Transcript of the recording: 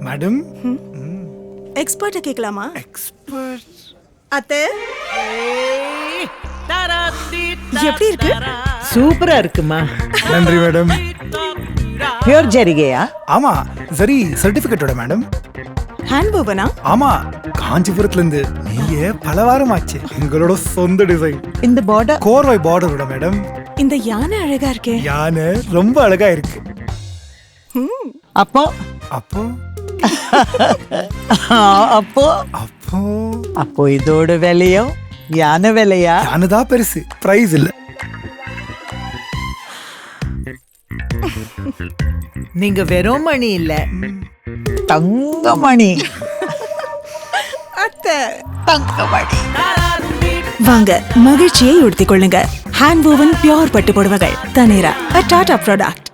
Madam எக்ஸ்பர்ட்ட கேட்கலாமா? Expert. அத்தை எப்படி இருக்கு? சூப்பரா இருக்குமா. நன்றி மேடம். பியூர் ஜரிகையா? ஆமா, சரி சர்டிபிகேட்டோட மேடம். ஹேண்ட் ஓவனா? ஆமா, காஞ்சிபுரத்துல இருந்து நீங்க பல வாரம் ஆச்சு. எங்களோட சொந்த டிசைன். இந்த பார்டர் கோர்வை பார்டரோட மேடம். இந்த யானை அழகா இருக்கே. யானை ரொம்ப அழகா இருக்கு. அப்போ அப்போ அப்போ அப்போ அப்போ இதோட விலையோ யானை விலையா? யானைதான் பெருசு, பிரைஸ் இல்ல. நீங்க வெறும் மணி இல்ல, தங்கமணி. அத்தை தங்கமணி. வாங்க மகிழ்ச்சியை உடுத்திக் கொள்ளுங்க. ஹேண்ட் ஓவன் பியோர் பட்டு புடவைகள் தனேரா, a Tata product.